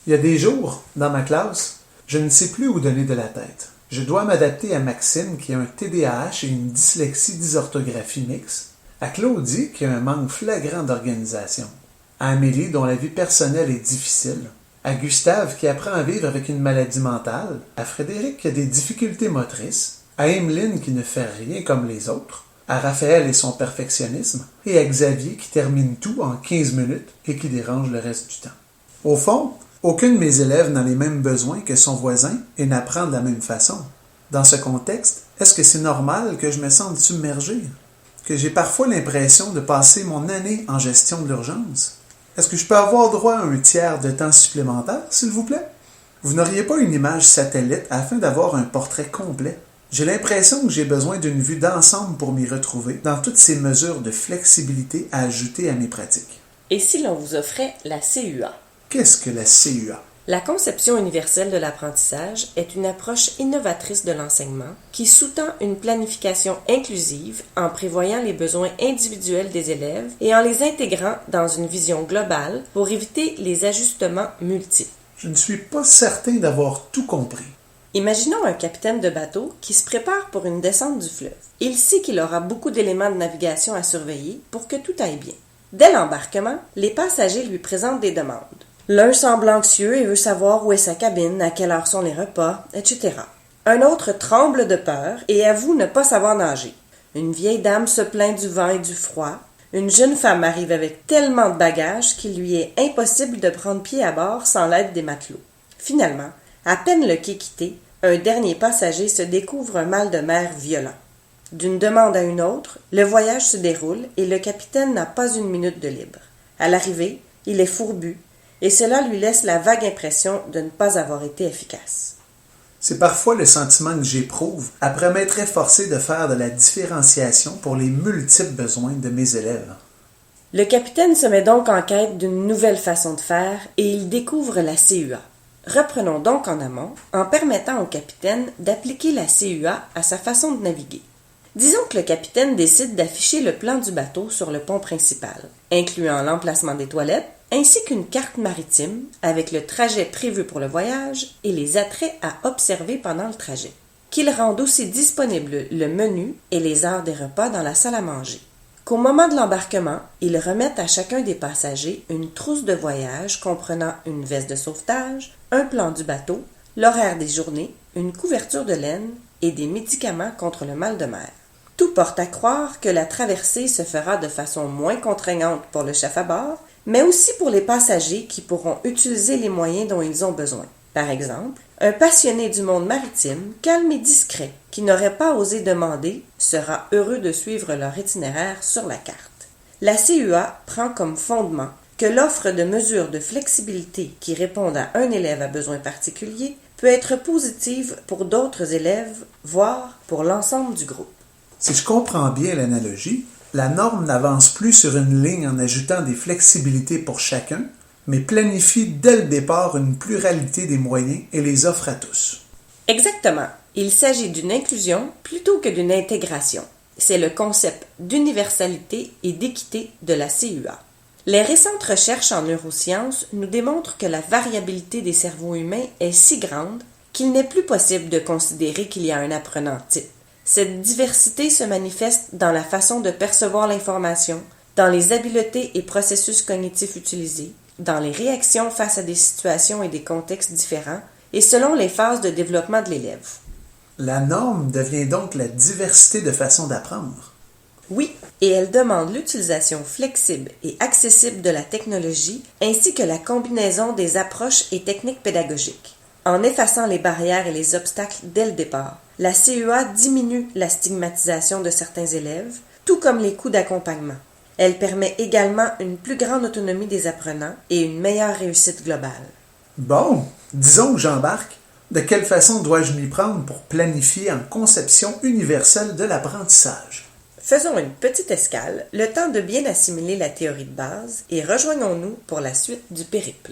Il y a des jours, dans ma classe, je ne sais plus où donner de la tête. Je dois m'adapter à Maxime qui a un TDAH et une dyslexie dysorthographie mixte, à Claudie qui a un manque flagrant d'organisation, à Amélie dont la vie personnelle est difficile, à Gustave qui apprend à vivre avec une maladie mentale, à Frédéric qui a des difficultés motrices, à Emeline qui ne fait rien comme les autres, à Raphaël et son perfectionnisme, et à Xavier qui termine tout en 15 minutes et qui dérange le reste du temps. Au fond, aucun de mes élèves n'a les mêmes besoins que son voisin et n'apprend de la même façon. Dans ce contexte, est-ce que c'est normal que je me sente submergé? Que j'ai parfois l'impression de passer mon année en gestion de l'urgence? Est-ce que je peux avoir droit à un tiers de temps supplémentaire, s'il vous plaît? Vous n'auriez pas une image satellite afin d'avoir un portrait complet? J'ai l'impression que j'ai besoin d'une vue d'ensemble pour m'y retrouver dans toutes ces mesures de flexibilité à ajouter à mes pratiques. Et si l'on vous offrait la CUA? Qu'est-ce que la CUA? La conception universelle de l'apprentissage est une approche innovatrice de l'enseignement qui sous-tend une planification inclusive en prévoyant les besoins individuels des élèves et en les intégrant dans une vision globale pour éviter les ajustements multiples. Je ne suis pas certain d'avoir tout compris. Imaginons un capitaine de bateau qui se prépare pour une descente du fleuve. Il sait qu'il aura beaucoup d'éléments de navigation à surveiller pour que tout aille bien. Dès l'embarquement, les passagers lui présentent des demandes. L'un semble anxieux et veut savoir où est sa cabine, à quelle heure sont les repas, etc. Un autre tremble de peur et avoue ne pas savoir nager. Une vieille dame se plaint du vent et du froid. Une jeune femme arrive avec tellement de bagages qu'il lui est impossible de prendre pied à bord sans l'aide des matelots. Finalement, à peine le quai quitté, un dernier passager se découvre un mal de mer violent. D'une demande à une autre, le voyage se déroule et le capitaine n'a pas une minute de libre. À l'arrivée, il est fourbu, et cela lui laisse la vague impression de ne pas avoir été efficace. C'est parfois le sentiment que j'éprouve après m'être efforcé de faire de la différenciation pour les multiples besoins de mes élèves. Le capitaine se met donc en quête d'une nouvelle façon de faire et il découvre la CUA. Reprenons donc en amont en permettant au capitaine d'appliquer la CUA à sa façon de naviguer. Disons que le capitaine décide d'afficher le plan du bateau sur le pont principal, incluant l'emplacement des toilettes, ainsi qu'une carte maritime avec le trajet prévu pour le voyage et les attraits à observer pendant le trajet. Qu'il rende aussi disponible le menu et les heures des repas dans la salle à manger. Qu'au moment de l'embarquement, il remette à chacun des passagers une trousse de voyage comprenant une veste de sauvetage, un plan du bateau, l'horaire des journées, une couverture de laine et des médicaments contre le mal de mer. Tout porte à croire que la traversée se fera de façon moins contraignante pour le chef à bord, mais aussi pour les passagers qui pourront utiliser les moyens dont ils ont besoin. Par exemple, un passionné du monde maritime, calme et discret, qui n'aurait pas osé demander, sera heureux de suivre leur itinéraire sur la carte. La CUA prend comme fondement que l'offre de mesures de flexibilité qui répondent à un élève à besoin particulier peut être positive pour d'autres élèves, voire pour l'ensemble du groupe. Si je comprends bien l'analogie, la norme n'avance plus sur une ligne en ajoutant des flexibilités pour chacun, mais planifie dès le départ une pluralité des moyens et les offre à tous. Exactement. Il s'agit d'une inclusion plutôt que d'une intégration. C'est le concept d'universalité et d'équité de la CUA. Les récentes recherches en neurosciences nous démontrent que la variabilité des cerveaux humains est si grande qu'il n'est plus possible de considérer qu'il y a un apprenant type. Cette diversité se manifeste dans la façon de percevoir l'information, dans les habiletés et processus cognitifs utilisés, dans les réactions face à des situations et des contextes différents, et selon les phases de développement de l'élève. La norme devient donc la diversité de façons d'apprendre. Oui, et elle demande l'utilisation flexible et accessible de la technologie, ainsi que la combinaison des approches et techniques pédagogiques. En effaçant les barrières et les obstacles dès le départ, la CUA diminue la stigmatisation de certains élèves, tout comme les coûts d'accompagnement. Elle permet également une plus grande autonomie des apprenants et une meilleure réussite globale. Bon, disons que j'embarque. De quelle façon dois-je m'y prendre pour planifier en conception universelle de l'apprentissage? Faisons une petite escale, le temps de bien assimiler la théorie de base, et rejoignons-nous pour la suite du périple.